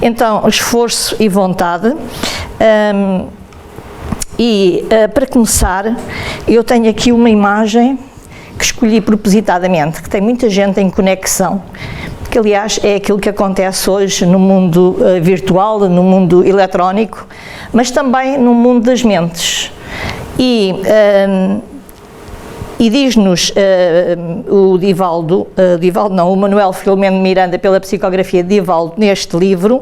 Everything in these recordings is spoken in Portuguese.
Então, esforço e vontade. Para começar, eu tenho aqui uma imagem que escolhi propositadamente, que tem muita gente em conexão, que aliás é aquilo que acontece hoje no mundo virtual, no mundo eletrónico, mas também no mundo das mentes. E diz-nos o Manuel Filomeno Miranda, pela psicografia de Divaldo, neste livro,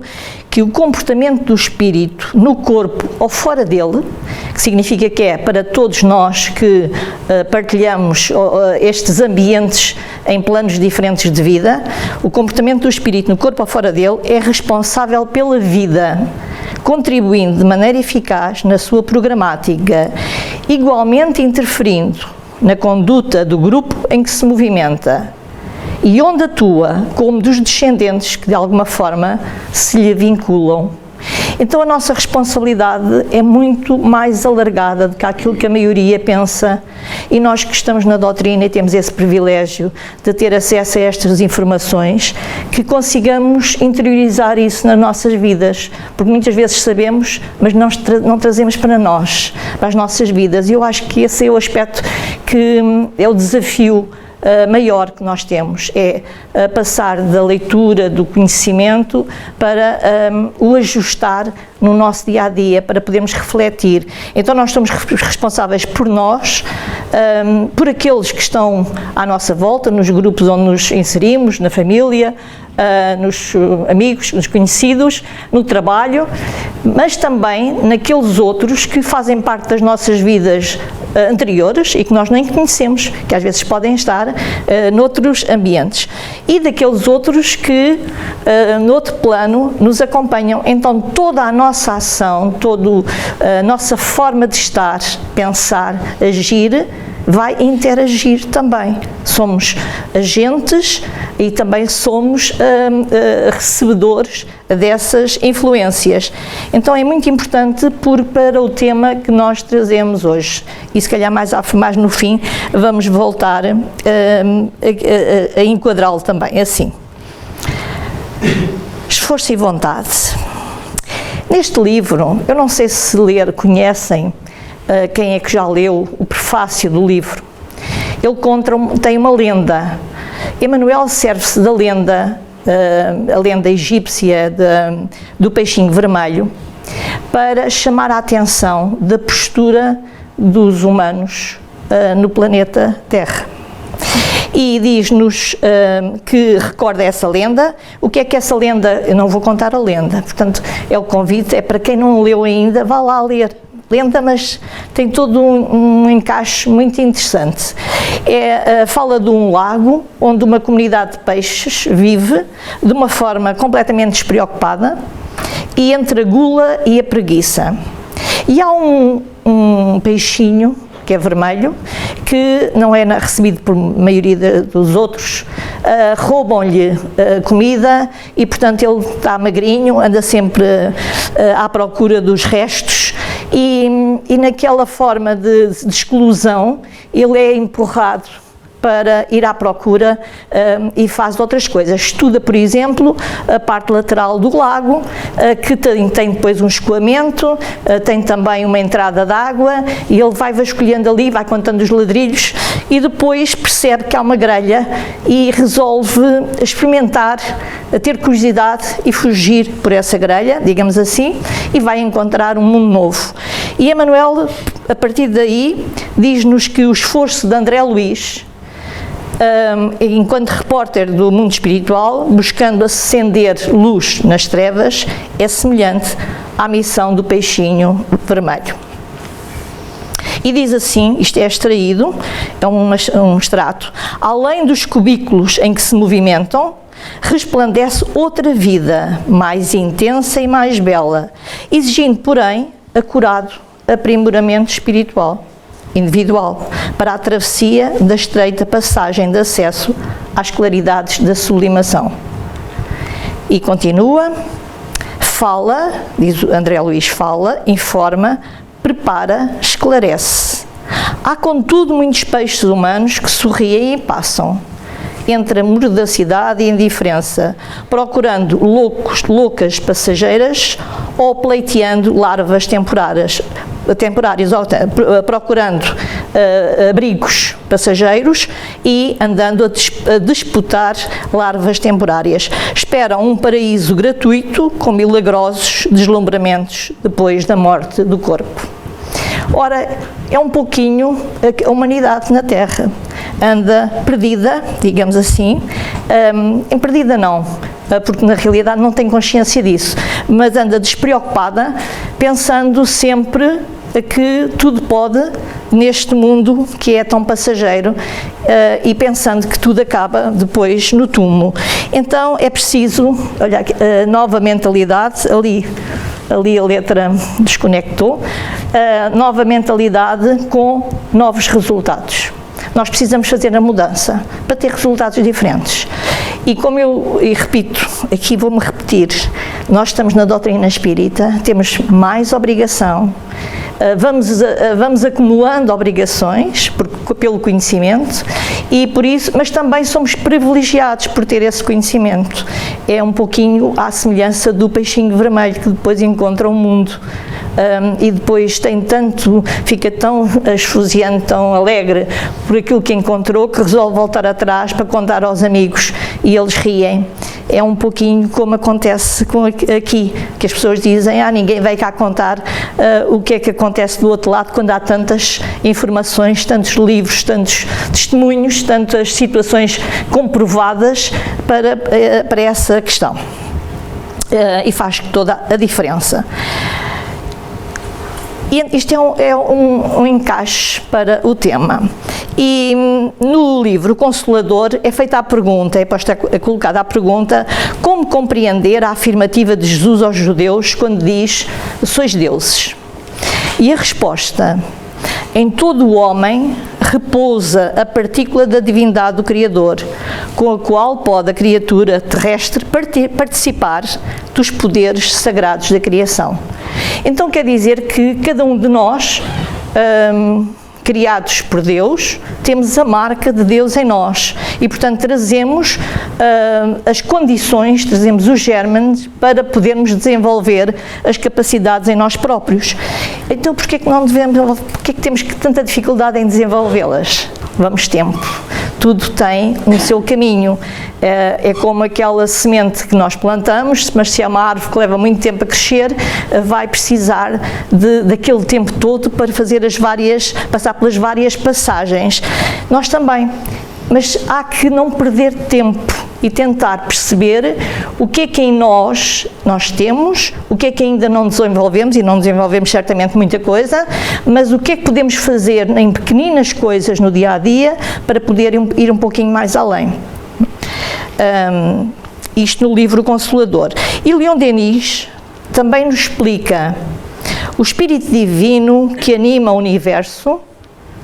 que o comportamento do espírito no corpo ou fora dele, que significa que é para todos nós que partilhamos estes ambientes em planos diferentes de vida, o comportamento do espírito no corpo ou fora dele é responsável pela vida, contribuindo de maneira eficaz na sua programática, igualmente interferindo na conduta do grupo em que se movimenta e onde atua, como dos descendentes que de alguma forma se lhe vinculam. Então a nossa responsabilidade é muito mais alargada do que aquilo que a maioria pensa, e nós que estamos na doutrina e temos esse privilégio de ter acesso a estas informações, que consigamos interiorizar isso nas nossas vidas, porque muitas vezes sabemos, mas não trazemos para nós, para as nossas vidas, e eu acho que esse é o aspecto que é o desafio maior que nós temos, é passar da leitura, do conhecimento, para o ajustar no nosso dia-a-dia, para podermos refletir. Então nós somos responsáveis por nós, por aqueles que estão à nossa volta, nos grupos onde nos inserimos, na família, nos amigos, nos conhecidos, no trabalho, mas também naqueles outros que fazem parte das nossas vidas anteriores e que nós nem conhecemos, que às vezes podem estar noutros ambientes, e daqueles outros que noutro plano nos acompanham. Então toda a nossa ação, toda a nossa forma de estar, pensar, agir, vai interagir também. Somos agentes e também somos recebedores dessas influências. Então é muito importante para o tema que nós trazemos hoje. E se calhar mais no fim vamos voltar a enquadrá-lo também assim. Esforço e vontade. Neste livro, eu não sei se conhecem, quem é que já leu o prefácio do livro. Ele tem uma lenda. Emmanuel serve-se da lenda, a lenda egípcia do peixinho vermelho, para chamar a atenção da postura dos humanos no planeta Terra. E diz-nos que recorda essa lenda. O que é essa lenda? Eu não vou contar a lenda, portanto, é o convite, é para quem não leu ainda, vá lá ler. Lenta, mas tem todo um encaixe muito interessante. Fala de um lago onde uma comunidade de peixes vive de uma forma completamente despreocupada e entre a gula e a preguiça. E há um peixinho que é vermelho, que não é recebido por maioria dos outros, roubam-lhe comida e, portanto, ele está magrinho, anda sempre à procura dos restos e naquela forma de exclusão ele é empurrado para ir à procura e faz outras coisas. Estuda, por exemplo, a parte lateral do lago, que tem depois um escoamento, tem também uma entrada de água, e ele vai vasculhando ali, vai contando os ladrilhos, e depois percebe que há uma grelha e resolve experimentar, ter curiosidade e fugir por essa grelha, digamos assim, e vai encontrar um mundo novo. E Emmanuel, a partir daí, diz-nos que o esforço de André Luiz, enquanto repórter do mundo espiritual, buscando acender luz nas trevas, é semelhante à missão do peixinho vermelho. E diz assim, isto é extraído, é um extrato: além dos cubículos em que se movimentam, resplandece outra vida, mais intensa e mais bela, exigindo, porém, acurado aprimoramento espiritual individual, para a travessia da estreita passagem de acesso às claridades da sublimação. E continua, fala, diz André Luiz, fala, informa, prepara, esclarece. Há, contudo, muitos peixes humanos que sorriem e passam, entre a mordacidade e a indiferença, procurando loucas passageiras ou pleiteando larvas temporárias, procurando abrigos passageiros e andando a disputar larvas temporárias. Esperam um paraíso gratuito com milagrosos deslumbramentos depois da morte do corpo. Ora, é um pouquinho a humanidade na Terra. Anda perdida, digamos assim, perdida não, porque na realidade não tem consciência disso, mas anda despreocupada, pensando sempre que tudo pode neste mundo que é tão passageiro e pensando que tudo acaba depois no túmulo. Então é preciso, olha, nova mentalidade, ali a letra desconectou, nova mentalidade com novos resultados. Nós precisamos fazer a mudança para ter resultados diferentes. E como eu repito, aqui vou-me repetir, nós estamos na doutrina espírita, temos mais obrigação, vamos acumulando obrigações pelo conhecimento e por isso, mas também somos privilegiados por ter esse conhecimento. É um pouquinho à semelhança do peixinho vermelho que depois encontra o mundo. E depois fica tão esfuziante, tão alegre por aquilo que encontrou, que resolve voltar atrás para contar aos amigos e eles riem. É um pouquinho como acontece aqui, que as pessoas dizem, ninguém vai cá contar o que é que acontece do outro lado quando há tantas informações, tantos livros, tantos testemunhos, tantas situações comprovadas para essa questão. E faz toda a diferença. E isto é um encaixe para o tema. E no livro Consolador é feita a pergunta, é colocada a pergunta: como compreender a afirmativa de Jesus aos judeus quando diz, sois deuses? E a resposta: em todo o homem repousa a partícula da divindade do Criador, com a qual pode a criatura terrestre participar dos poderes sagrados da criação. Então quer dizer que cada um de nós, criados por Deus, temos a marca de Deus em nós e, portanto, trazemos as condições, trazemos os germes para podermos desenvolver as capacidades em nós próprios. Então, porquê que temos tanta dificuldade em desenvolvê-las? Vamos tempo. Tudo tem um seu caminho. É como aquela semente que nós plantamos, mas se é uma árvore que leva muito tempo a crescer, vai precisar daquele tempo todo para passar pelas várias passagens. Nós também. Mas há que não perder tempo e tentar perceber o que é que em nós temos, o que é que ainda não desenvolvemos, e não desenvolvemos certamente muita coisa, mas o que é que podemos fazer em pequeninas coisas no dia-a-dia para poder ir um pouquinho mais além. Isto no livro Consolador. E Leon Denis também nos explica o Espírito Divino que anima o universo.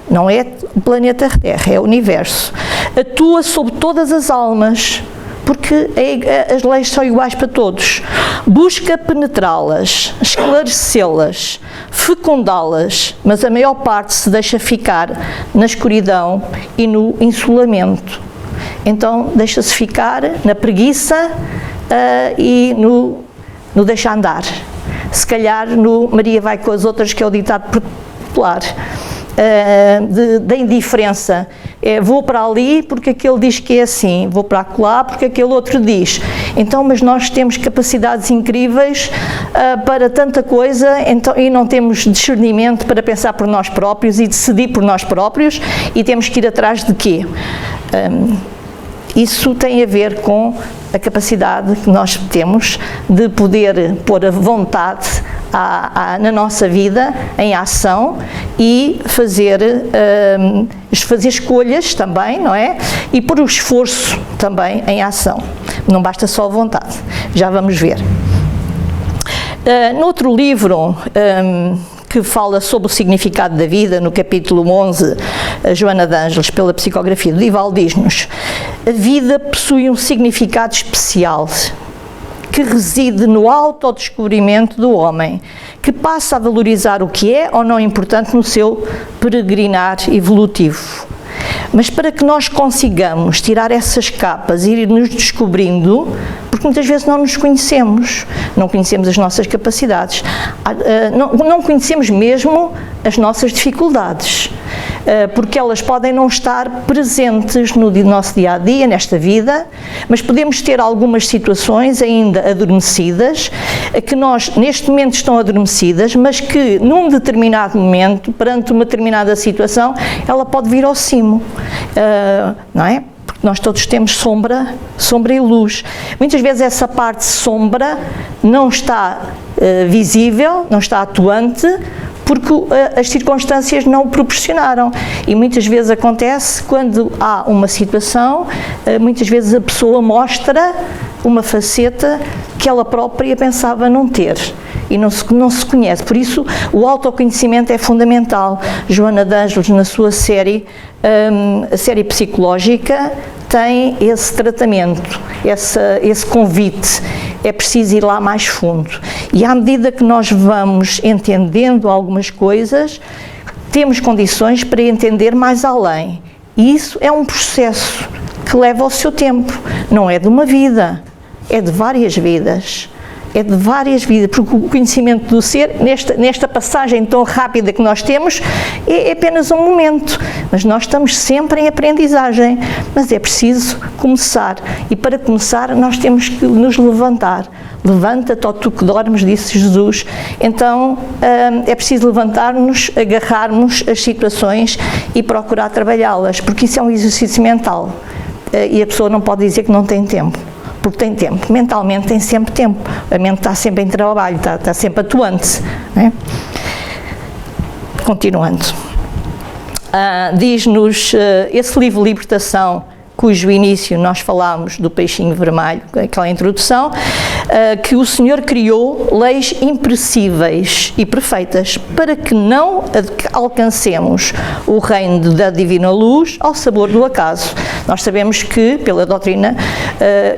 Não é o planeta Terra, é o universo. Atua sobre todas as almas, porque as leis são iguais para todos. Busca penetrá-las, esclarecê-las, fecundá-las, mas a maior parte se deixa ficar na escuridão e no insolamento. Então deixa-se ficar na preguiça e no deixar andar. Se calhar no Maria vai com as outras, que é o ditado popular. Da indiferença, vou para ali porque aquele diz que é assim, vou para acolá porque aquele outro diz. Então, mas nós temos capacidades incríveis para tanta coisa, então, e não temos discernimento para pensar por nós próprios e decidir por nós próprios, e temos que ir atrás de quê? Isso tem a ver com a capacidade que nós temos de poder pôr a vontade na nossa vida em ação e fazer escolhas também, não é? E pôr o esforço também em ação. Não basta só a vontade. Já vamos ver. No outro livro, que fala sobre o significado da vida, no capítulo 11, a Joana de Ângeles, pela psicografia do Dival, diz-nos: a vida possui um significado especial que reside no autodescobrimento do homem, que passa a valorizar o que é ou não importante no seu peregrinar evolutivo. Mas para que nós consigamos tirar essas capas e ir nos descobrindo, porque muitas vezes não nos conhecemos, não conhecemos as nossas capacidades, não conhecemos mesmo as nossas dificuldades, porque elas podem não estar presentes no nosso dia-a-dia, nesta vida, mas podemos ter algumas situações ainda adormecidas, que nós, neste momento, estão adormecidas, mas que, num determinado momento, perante uma determinada situação, ela pode vir ao cimo, não é? Porque nós todos temos sombra e luz. Muitas vezes essa parte sombra não está visível, não está atuante, porque as circunstâncias não o proporcionaram. E muitas vezes acontece quando há uma situação, muitas vezes a pessoa mostra uma faceta que ela própria pensava não ter e não se conhece. Por isso, o autoconhecimento é fundamental. Joana de Ângeles, na sua série, a série psicológica, tem esse tratamento, esse convite. É preciso ir lá mais fundo. E à medida que nós vamos entendendo algumas coisas, temos condições para entender mais além. E isso é um processo que leva o seu tempo. Não é de uma vida, é de várias vidas. É de várias vidas, porque o conhecimento do ser, nesta passagem tão rápida que nós temos, é apenas um momento, mas nós estamos sempre em aprendizagem, mas é preciso começar, e para começar nós temos que nos levantar. Levanta-te, ó tu que dormes, disse Jesus. Então é preciso levantar-nos, agarrarmos as situações e procurar trabalhá-las, porque isso é um exercício mental, e a pessoa não pode dizer que não tem tempo. Porque tem tempo, mentalmente tem sempre tempo, a mente está sempre em trabalho, está sempre atuante, não é? Continuando, diz-nos esse livro Libertação, cujo início nós falámos do peixinho vermelho, aquela introdução, que o Senhor criou leis impressíveis e perfeitas para que não alcancemos o reino da divina luz ao sabor do acaso. Nós sabemos que, pela doutrina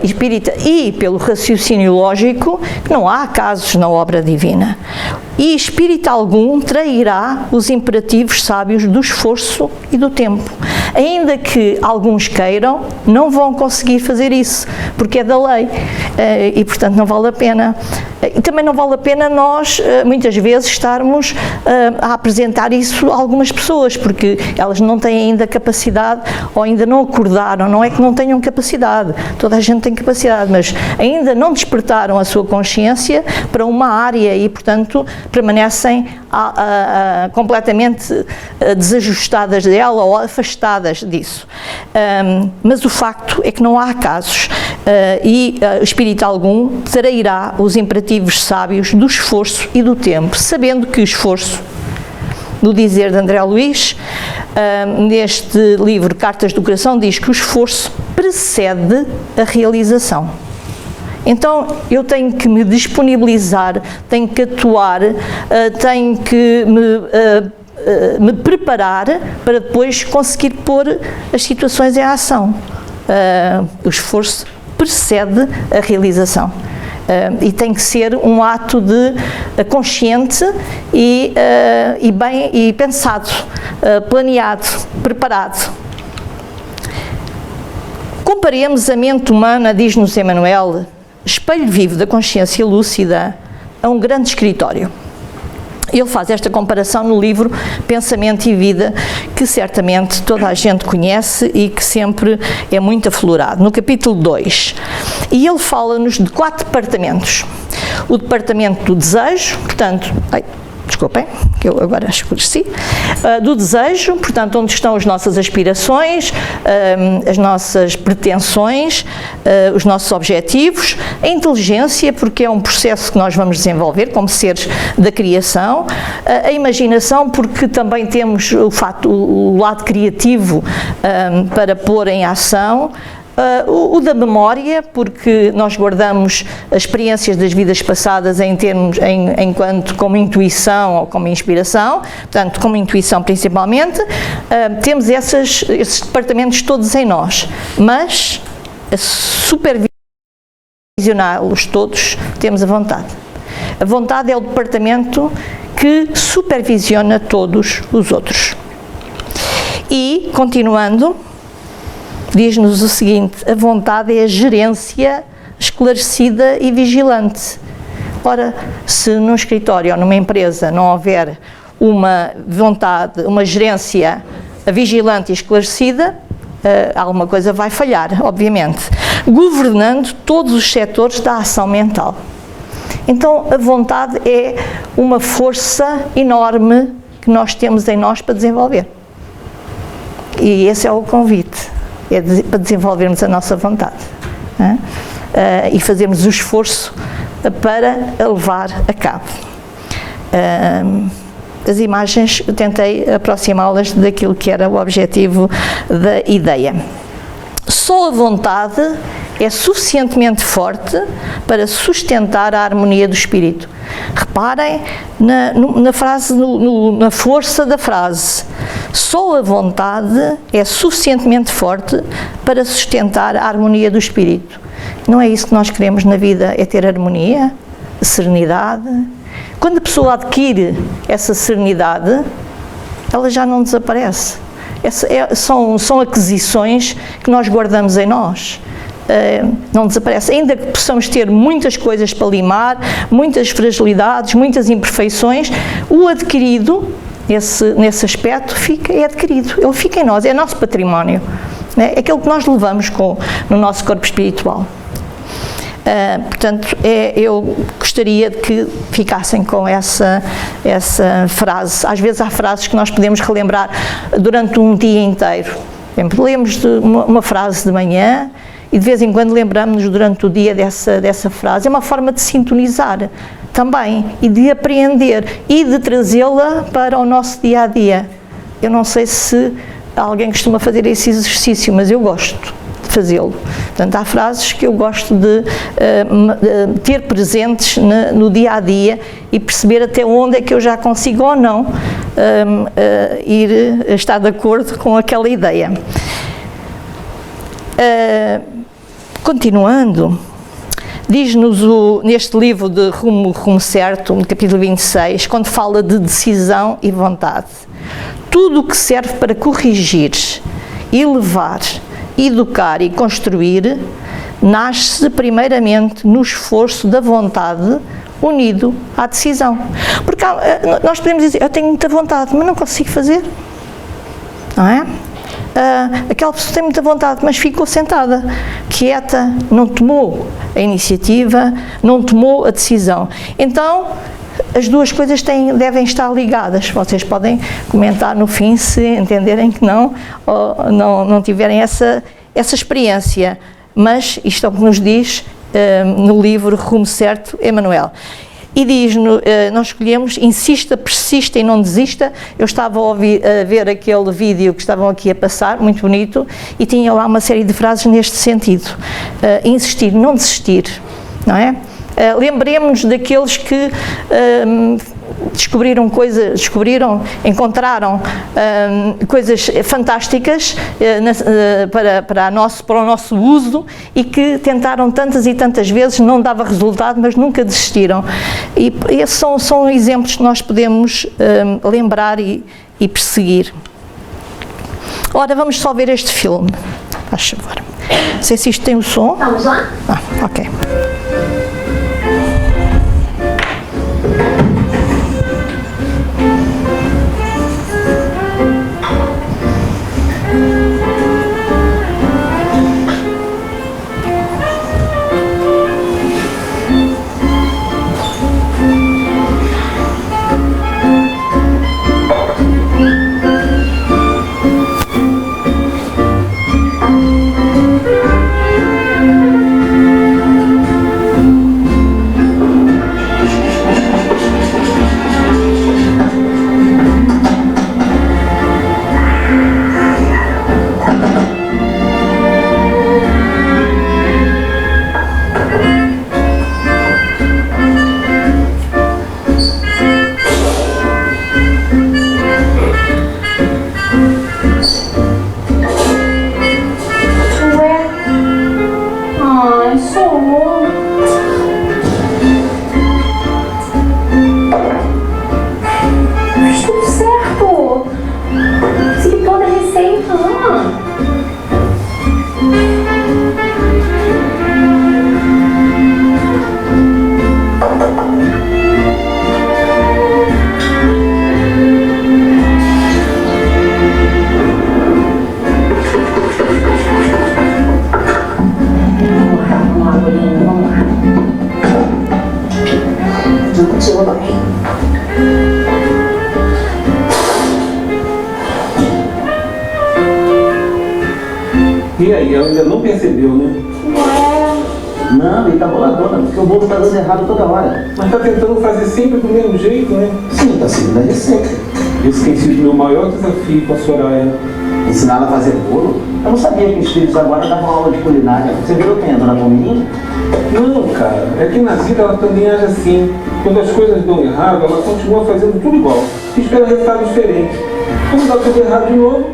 espírita e pelo raciocínio lógico, que não há acasos na obra divina. E espírito algum trairá os imperativos sábios do esforço e do tempo. Ainda que alguns queiram, não vão conseguir fazer isso, porque é da lei, e portanto não vale a pena. E também não vale a pena nós, muitas vezes, estarmos a apresentar isso a algumas pessoas, porque elas não têm ainda capacidade, ou ainda não acordaram, não é que não tenham capacidade, toda a gente tem capacidade, mas ainda não despertaram a sua consciência para uma área e, portanto, permanecem completamente desajustadas dela ou afastadas disso. Mas o facto é que não há casos, e espírito algum trairá os imperativos sábios do esforço e do tempo, sabendo que o esforço, no dizer de André Luiz, neste livro Cartas do Coração, diz que o esforço precede a realização. Então eu tenho que me disponibilizar, tenho que atuar, tenho que me preparar para depois conseguir pôr as situações em ação. O esforço precede a realização. E tem que ser um ato de consciente e bem e pensado, planeado, preparado. Comparemos a mente humana, diz-nos Emmanuel, espelho vivo da consciência lúcida, a um grande escritório. Ele faz esta comparação no livro Pensamento e Vida, que certamente toda a gente conhece e que sempre é muito aflorado, no capítulo 2. E ele fala-nos de 4 departamentos. O departamento do desejo, portanto, desculpem, que eu agora escureci, do desejo, portanto, onde estão as nossas aspirações, as nossas pretensões, os nossos objetivos, a inteligência, porque é um processo que nós vamos desenvolver como seres da criação, a imaginação, porque também temos o lado criativo para pôr em ação, o da memória, porque nós guardamos as experiências das vidas passadas enquanto como intuição ou como inspiração, portanto, como intuição principalmente, temos esses departamentos todos em nós, mas a supervisioná-los todos temos a vontade. A vontade é o departamento que supervisiona todos os outros. E, continuando, diz-nos o seguinte: a vontade é a gerência esclarecida e vigilante. Ora, se num escritório ou numa empresa não houver uma vontade, uma gerência vigilante e esclarecida, alguma coisa vai falhar, obviamente, governando todos os setores da ação mental. Então, a vontade é uma força enorme que nós temos em nós para desenvolver. E esse é o convite, para desenvolvermos a nossa vontade, e fazermos o esforço para a levar a cabo. As imagens, eu tentei aproximá-las daquilo que era o objetivo da ideia. Só a vontade é suficientemente forte para sustentar a harmonia do espírito. Reparem na frase, na força da frase. Só a vontade é suficientemente forte para sustentar a harmonia do espírito. Não é isso que nós queremos na vida, é ter harmonia, serenidade. Quando a pessoa adquire essa serenidade, ela já não desaparece. São aquisições que nós guardamos em nós. Não desaparece. Ainda que possamos ter muitas coisas para limar, muitas fragilidades, muitas imperfeições, o adquirido, nesse aspecto, é adquirido. Ele fica em nós, é nosso património. É aquilo que nós levamos no nosso corpo espiritual. Portanto, eu gostaria de que ficassem com essa frase. Às vezes há frases que nós podemos relembrar durante um dia inteiro. Por exemplo, lemos de uma frase de manhã e de vez em quando lembramos-nos durante o dia dessa frase. É uma forma de sintonizar também e de apreender e de trazê-la para o nosso dia-a-dia. Eu não sei se alguém costuma fazer esse exercício, mas eu gosto de fazê-lo. Portanto, há frases que eu gosto de ter presentes no dia-a-dia e perceber até onde é que eu já consigo ou não estar de acordo com aquela ideia. Continuando, diz-nos neste livro de Rumo Certo, no capítulo 26, quando fala de decisão e vontade: tudo o que serve para corrigir, elevar, educar e construir, nasce primeiramente no esforço da vontade unido à decisão. Porque nós podemos dizer, eu tenho muita vontade, mas não consigo fazer. Não é? Aquela pessoa tem muita vontade, mas ficou sentada, quieta, não tomou a iniciativa, não tomou a decisão. Então, as duas coisas devem estar ligadas. Vocês podem comentar no fim se entenderem que não, ou não tiverem essa experiência. Mas isto é o que nos diz no livro Rumo Certo, Emmanuel. E diz, nós escolhemos, insista, persista e não desista. Eu estava a ver aquele vídeo que estavam aqui a passar, muito bonito, e tinha lá uma série de frases neste sentido. Insistir, não desistir, não é? Lembremos-nos daqueles que encontraram coisas fantásticas para o nosso uso e que tentaram tantas e tantas vezes, não dava resultado, mas nunca desistiram. E esses são exemplos que nós podemos lembrar e perseguir. Ora, vamos só ver este filme, faz favor. Não sei se isto tem o som. Vamos lá? Ok. E aí, ela ainda não percebeu, né? Não, ele tá boladona, porque o bolo tá dando errado toda hora. Mas tá tentando fazer sempre do mesmo jeito, né? Sim, tá seguindo a receita. Esse tem sido o meu maior desafio com a Soraya. Ensinar ela a fazer bolo? Eu não sabia que os filhos agora davam aula de culinária. Você virou quem? A dona Palmeirinha? Não, cara, é que na vida ela também age assim. Quando as coisas dão errado, ela continua fazendo tudo igual. E espera resultado diferente. Quando dá tudo errado de novo,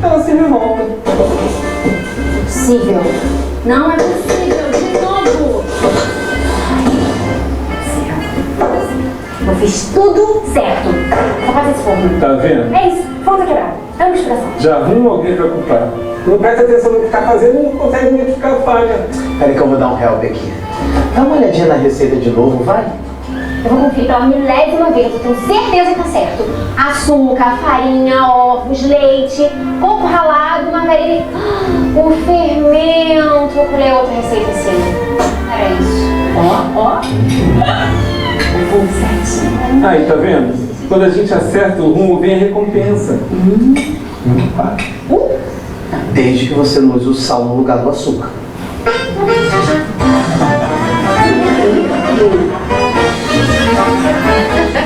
ela se revolta. Possível. Não é possível, de novo. Eu fiz tudo certo. Só fazer esse forno. Tá vendo? É isso, forno tá quebrado. É uma inspiração. Já arruma alguém pra culpar. Não presta atenção no que tá fazendo, não consegue identificar a falha. Peraí que eu vou dar um help aqui. Dá uma olhadinha na receita de novo, vai. Eu vou conferir pela milésima vez, eu tenho certeza que tá certo. Açúcar, farinha, ovos, leite, coco ralado, margarina e... o fermento. Eu colei outra receita assim. Era isso. Ó. Eu vou certinho. Aí, tá vendo? Quando a gente acerta o rumo, vem a recompensa. Desde que você não use o sal no lugar do açúcar.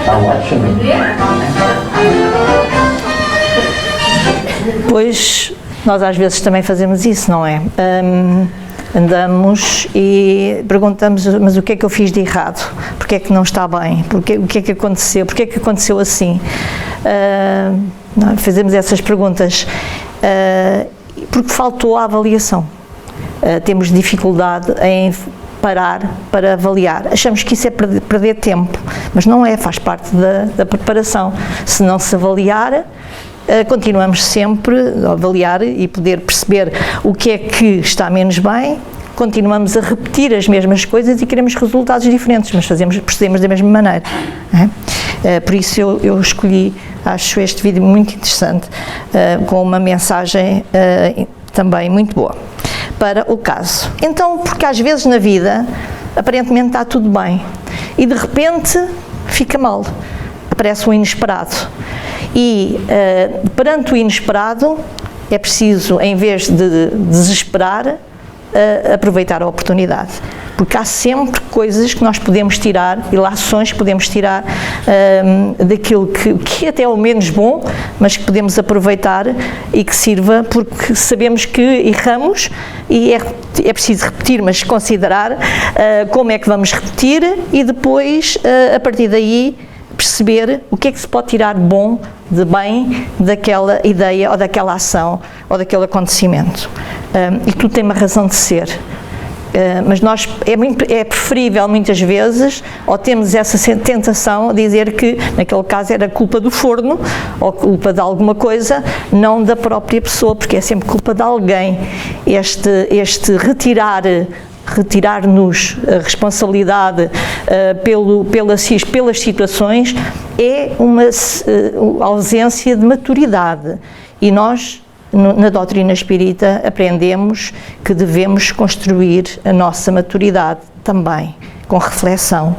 Tá ótimo. Pois nós às vezes também fazemos isso, não é? Andamos e perguntamos, mas o que é que eu fiz de errado? Porquê é que não está bem? O que é que aconteceu? Porquê é que aconteceu assim? Fazemos essas perguntas porque faltou a avaliação. Temos dificuldade em parar para avaliar. Achamos que isso é perder tempo, mas não é, faz parte da preparação. Se não se avaliar, continuamos sempre a avaliar e poder perceber o que é que está menos bem, continuamos a repetir as mesmas coisas e queremos resultados diferentes, mas procedemos da mesma maneira. Por isso eu escolhi, acho este vídeo muito interessante, com uma mensagem também muito boa para o caso. Então, porque às vezes na vida, aparentemente está tudo bem e de repente fica mal, aparece o inesperado. E perante o inesperado é preciso, em vez de desesperar, aproveitar a oportunidade, porque há sempre coisas que nós podemos tirar e lações que podemos tirar daquilo que até é o menos bom, mas que podemos aproveitar e que sirva, porque sabemos que erramos e é preciso repetir, mas considerar como é que vamos repetir e depois, a partir daí, perceber o que é que se pode tirar bom, de bem, daquela ideia ou daquela ação ou daquele acontecimento. E tudo tem uma razão de ser. Mas é preferível muitas vezes, ou temos essa tentação de dizer que naquele caso era culpa do forno ou culpa de alguma coisa, não da própria pessoa, porque é sempre culpa de alguém. Este retirar-nos a responsabilidade pelas situações é uma ausência de maturidade. E nós, na doutrina espírita, aprendemos que devemos construir a nossa maturidade também, com reflexão,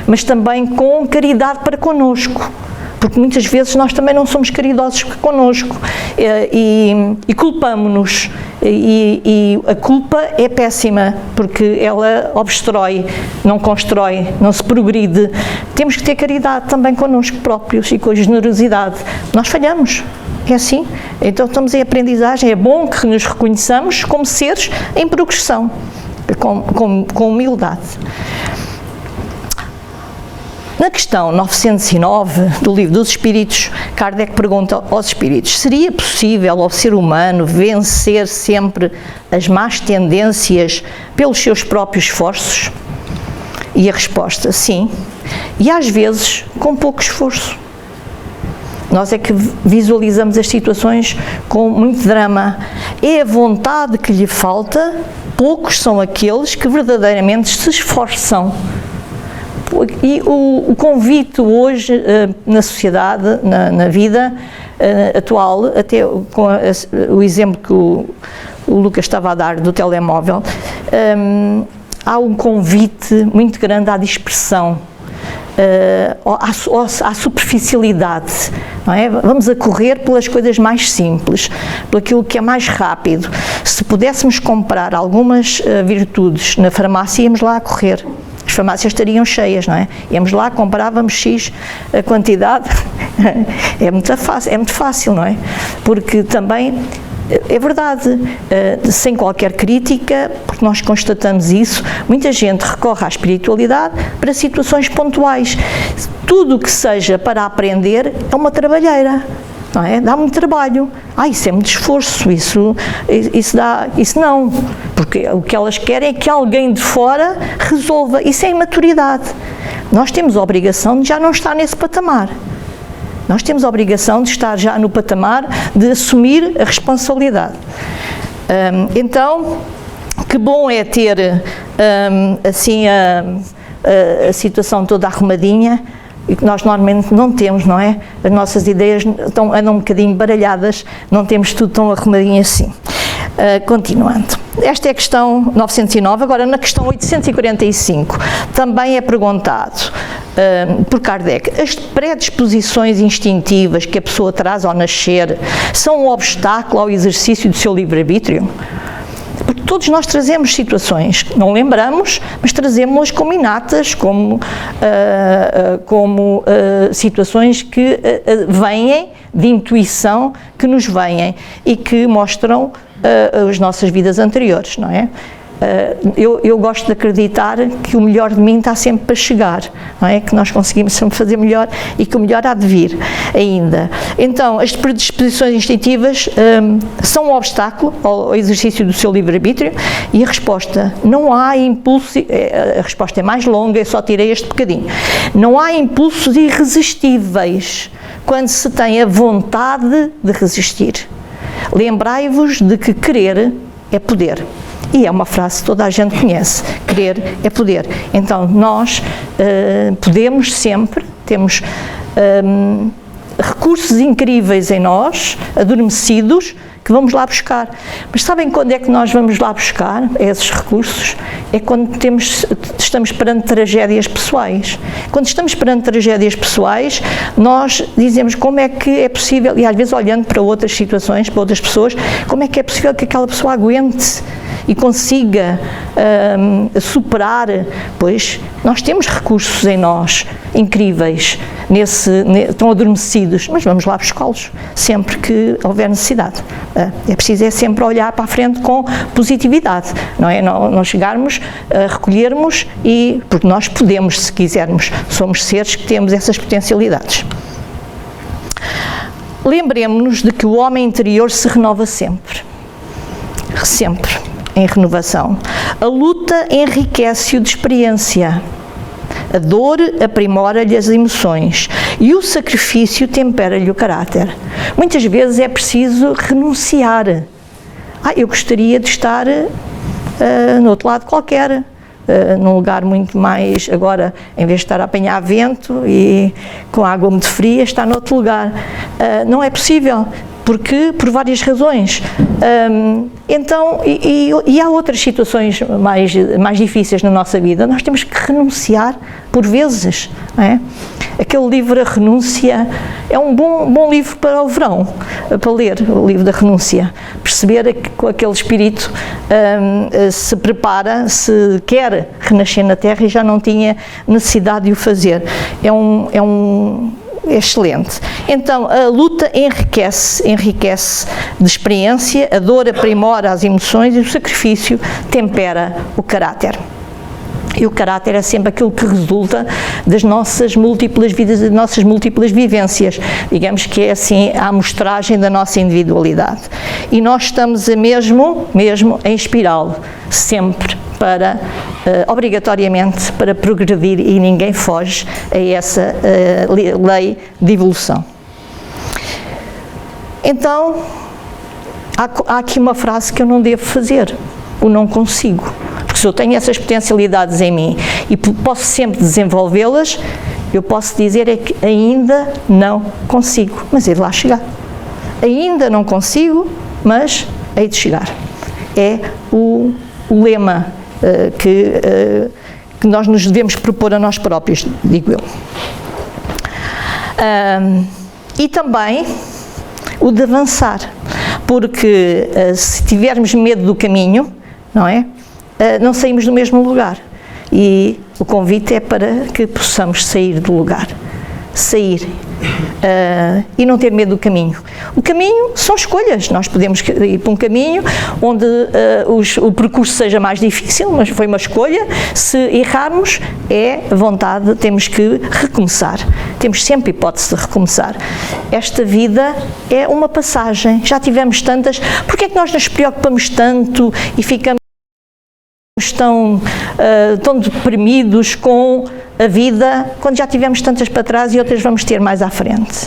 mas também com caridade para connosco. Porque muitas vezes nós também não somos caridosos connosco e culpamo-nos, e a culpa é péssima, porque ela obstrói, não constrói, não se progride. Temos que ter caridade também connosco próprios e com generosidade. Nós falhamos, é assim, então estamos em aprendizagem, é bom que nos reconheçamos como seres em progressão, com humildade. Na questão 909 do Livro dos Espíritos, Kardec pergunta aos espíritos: seria possível ao ser humano vencer sempre as más tendências pelos seus próprios esforços? E a resposta: sim, e às vezes com pouco esforço. Nós é que visualizamos as situações com muito drama. É a vontade que lhe falta, poucos são aqueles que verdadeiramente se esforçam. E o convite hoje na sociedade, na vida atual, até com o exemplo que o Lucas estava a dar do telemóvel, há um convite muito grande à dispersão, à superficialidade, não é? Vamos a correr pelas coisas mais simples, por aquilo que é mais rápido. Se pudéssemos comprar algumas virtudes na farmácia, íamos lá a correr. As farmácias estariam cheias, não é? Íamos lá, comprávamos X a quantidade. É muito fácil, não é? Porque também, é verdade, sem qualquer crítica, porque nós constatamos isso, muita gente recorre à espiritualidade para situações pontuais. Tudo o que seja para aprender é uma trabalheira. Não é? Dá muito trabalho. Isso é muito esforço, isso não, porque o que elas querem é que alguém de fora resolva. Isso é imaturidade. Nós temos a obrigação de já não estar nesse patamar. Nós temos a obrigação de estar já no patamar de assumir a responsabilidade. Então, que bom é ter assim a situação toda arrumadinha, e que nós normalmente não temos, não é? As nossas ideias andam um bocadinho baralhadas, não temos tudo tão arrumadinho assim. Continuando. Esta é a questão 909, agora na questão 845, também é perguntado por Kardec, as predisposições instintivas que a pessoa traz ao nascer são um obstáculo ao exercício do seu livre-arbítrio? Porque todos nós trazemos situações, não lembramos, mas trazemos-las como inatas, como situações que vêm de intuição, que nos vêm e que mostram as nossas vidas anteriores, não é? Eu gosto de acreditar que o melhor de mim está sempre para chegar, não é? Que nós conseguimos sempre fazer melhor e que o melhor há de vir ainda. Então, as predisposições instintivas são um obstáculo ao exercício do seu livre-arbítrio? E a resposta, não há impulso, a resposta é mais longa, eu só tirei este bocadinho. Não há impulsos irresistíveis quando se tem a vontade de resistir. Lembrai-vos de que querer é poder. E é uma frase que toda a gente conhece, querer é poder. Então nós podemos sempre, temos recursos incríveis em nós, adormecidos, que vamos lá buscar. Mas sabem quando é que nós vamos lá buscar esses recursos? É quando estamos perante tragédias pessoais. Quando estamos perante tragédias pessoais, nós dizemos como é que é possível, e às vezes olhando para outras situações, para outras pessoas, como é que é possível que aquela pessoa aguente e consiga superar, pois nós temos recursos em nós incríveis, estão adormecidos, mas vamos lá buscá-los sempre que houver necessidade. É preciso sempre olhar para a frente com positividade, não é? Não chegarmos a recolhermos, porque nós podemos, se quisermos, somos seres que temos essas potencialidades. Lembremos-nos de que o homem interior se renova sempre, em renovação. A luta enriquece-o de experiência. A dor aprimora-lhe as emoções e o sacrifício tempera-lhe o caráter. Muitas vezes é preciso renunciar. Eu gostaria de estar no outro lado qualquer, num lugar muito mais, agora, em vez de estar a apanhar vento e com água muito fria, está noutro lugar. Não é possível. Porque, por várias razões. Então, e há outras situações mais difíceis na nossa vida, nós temos que renunciar por vezes, não é? Aquele livro, A Renúncia, é um bom livro para o verão, para ler, o livro da renúncia. Perceber que com aquele espírito se prepara, se quer renascer na Terra e já não tinha necessidade de o fazer. É excelente. Então, a luta enriquece de experiência, a dor aprimora as emoções e o sacrifício tempera o caráter. E o caráter é sempre aquilo que resulta das nossas múltiplas vidas, das nossas múltiplas vivências. Digamos que é assim a amostragem da nossa individualidade. E nós estamos mesmo em espiral, sempre para, obrigatoriamente, para progredir, e ninguém foge a essa lei de evolução. Então, há aqui uma frase que eu não devo fazer, o não consigo. Porque se eu tenho essas potencialidades em mim e posso sempre desenvolvê-las, eu posso dizer é que ainda não consigo, mas hei de lá chegar. Ainda não consigo, mas hei de chegar. É o lema que nós nos devemos propor a nós próprios, digo eu. E também o de avançar, porque se tivermos medo do caminho, não é? Não saímos do mesmo lugar. E o convite é para que possamos sair do lugar. Sair e não ter medo do caminho. O caminho são escolhas. Nós podemos ir para um caminho onde o percurso seja mais difícil, mas foi uma escolha. Se errarmos, é vontade, temos que recomeçar. Temos sempre hipótese de recomeçar. Esta vida é uma passagem. Já tivemos tantas. Por que é que nós nos preocupamos tanto e ficamos tão deprimidos com a vida, quando já tivemos tantas para trás e outras vamos ter mais à frente,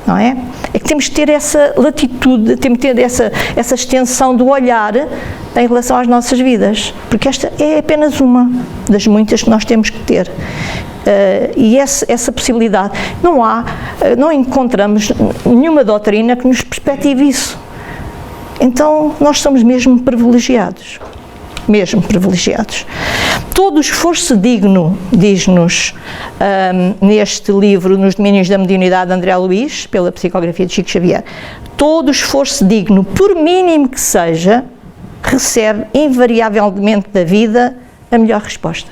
não é? É que temos que ter essa latitude, temos que ter essa extensão do olhar em relação às nossas vidas, porque esta é apenas uma das muitas que nós temos que ter. E essa possibilidade, não encontramos nenhuma doutrina que nos perspective isso. Então, nós somos mesmo privilegiados. Mesmo privilegiados. Todo esforço digno, diz-nos neste livro, Nos Domínios da Mediunidade, de André Luiz, pela psicografia de Chico Xavier, todo esforço digno, por mínimo que seja, recebe invariavelmente da vida a melhor resposta.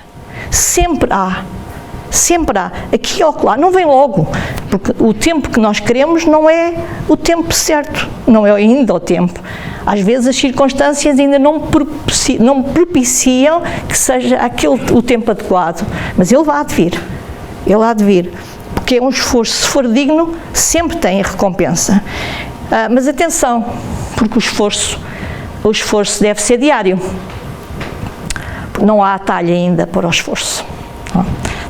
Sempre há. Sempre há. Aqui ou lá, não vem logo, porque o tempo que nós queremos não é o tempo certo, não é ainda o tempo. Às vezes as circunstâncias ainda não propiciam que seja o tempo adequado, mas ele há de vir, porque é um esforço, se for digno, sempre tem a recompensa. Mas atenção, porque o esforço deve ser diário, não há atalho ainda para o esforço.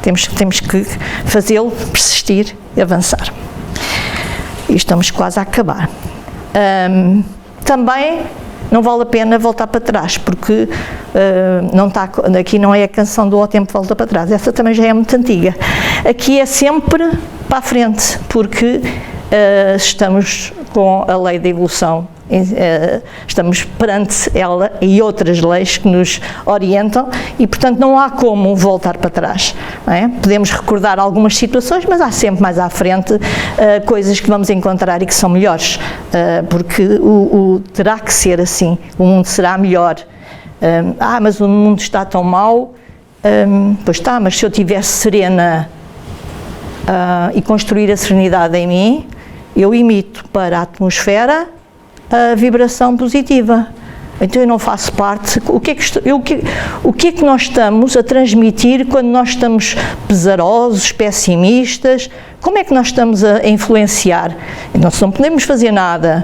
Temos que fazê-lo, persistir e avançar. E estamos quase a acabar. Também não vale a pena voltar para trás, porque aqui não é a canção do Ao Tempo Volta para Trás, essa também já é muito antiga. Aqui é sempre para a frente, porque estamos com a lei da evolução, estamos perante ela e outras leis que nos orientam e, portanto, não há como voltar para trás, não é? Podemos recordar algumas situações, mas há sempre mais à frente coisas que vamos encontrar e que são melhores, porque terá que ser assim, o mundo será melhor. Mas o mundo está tão mau, pois está, mas se eu estivesse serena e construir a serenidade em mim, eu emito para a atmosfera a vibração positiva. Então eu não faço parte. O que é que nós estamos a transmitir quando nós estamos pesarosos, pessimistas? Como é que nós estamos a influenciar? Então, se não podemos fazer nada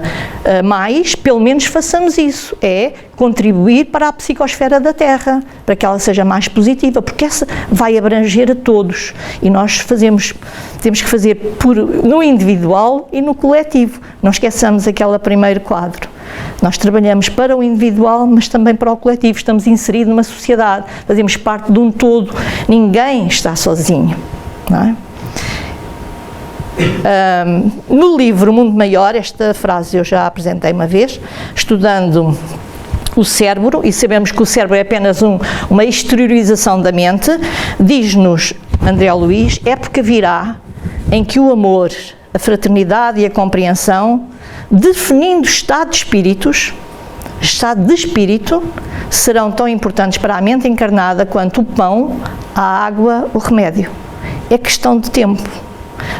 mais, pelo menos façamos isso. É contribuir para a psicosfera da Terra, para que ela seja mais positiva, porque essa vai abranger a todos. E nós temos que fazer no individual e no coletivo. Não esqueçamos aquele primeiro quadro. Nós trabalhamos para o individual, mas também para o coletivo. Estamos inseridos numa sociedade, fazemos parte de um todo. Ninguém está sozinho, não é? No livro Mundo Maior, esta frase eu já apresentei uma vez, estudando o cérebro, e sabemos que o cérebro é apenas uma exteriorização da mente, diz-nos André Luiz: época virá em que o amor, a fraternidade e a compreensão, definindo estado de espírito, serão tão importantes para a mente encarnada quanto o pão, a água, o remédio. É questão de tempo.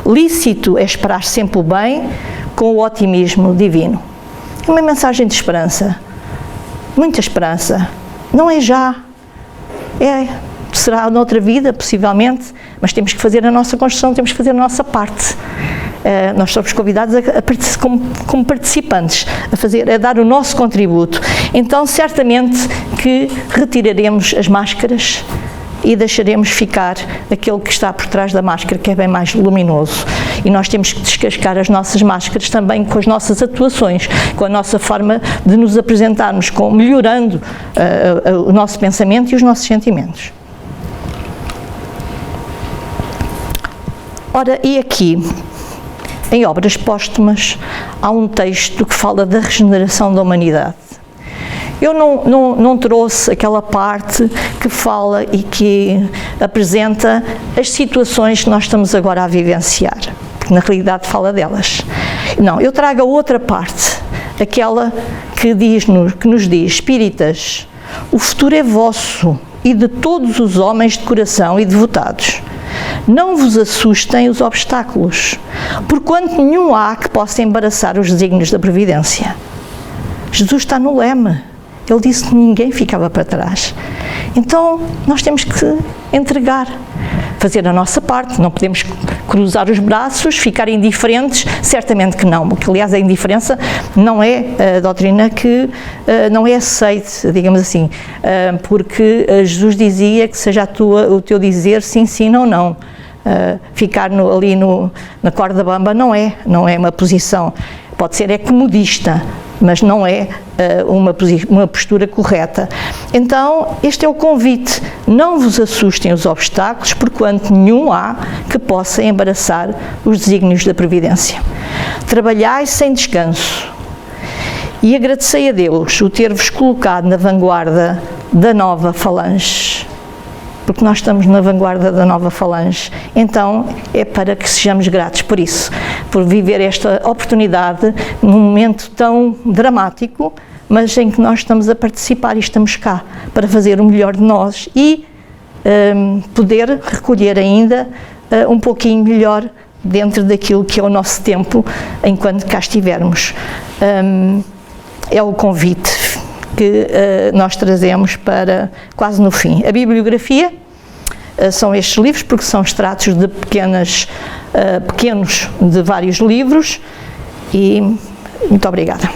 Lícito é esperar sempre o bem com o otimismo divino. É uma mensagem de esperança, muita esperança. Não é já, será noutra vida, possivelmente, mas temos que fazer a nossa construção, temos que fazer a nossa parte. Nós somos convidados como participantes a dar o nosso contributo. Então, certamente que retiraremos as máscaras e deixaremos ficar aquele que está por trás da máscara, que é bem mais luminoso. E nós temos que descascar as nossas máscaras também com as nossas atuações, com a nossa forma de nos apresentarmos, melhorando o nosso pensamento e os nossos sentimentos. Ora, e aqui, em Obras Póstumas, há um texto que fala da regeneração da humanidade. Eu não trouxe aquela parte que fala e que apresenta as situações que nós estamos agora a vivenciar, porque na realidade fala delas. Não, eu trago a outra parte, aquela que nos diz: espíritas, o futuro é vosso e de todos os homens de coração e devotados. Não vos assustem os obstáculos, porquanto nenhum há que possa embaraçar os desígnios da providência. Jesus está no leme. Ele disse que ninguém ficava para trás. Então, nós temos que entregar, fazer a nossa parte. Não podemos cruzar os braços, ficar indiferentes, certamente que não, porque aliás a indiferença não é a doutrina que não é aceite, digamos assim, porque Jesus dizia que seja o teu dizer sim, sim, não, não. Ficar ali na corda bamba não é uma posição, pode ser comodista, mas não é uma postura correta. Então, este é o convite: não vos assustem os obstáculos, porquanto nenhum há que possa embaraçar os desígnios da providência. Trabalhai sem descanso e agradecei a Deus o ter-vos colocado na vanguarda da nova falange. Porque nós estamos na vanguarda da nova falange, então é para que sejamos gratos por isso, por viver esta oportunidade num momento tão dramático, mas em que nós estamos a participar e estamos cá para fazer o melhor de nós e poder recolher ainda um pouquinho melhor dentro daquilo que é o nosso tempo enquanto cá estivermos. É o convite que nós trazemos para quase no fim. A bibliografia são estes livros, porque são extratos de pequenos de vários livros, e muito obrigada.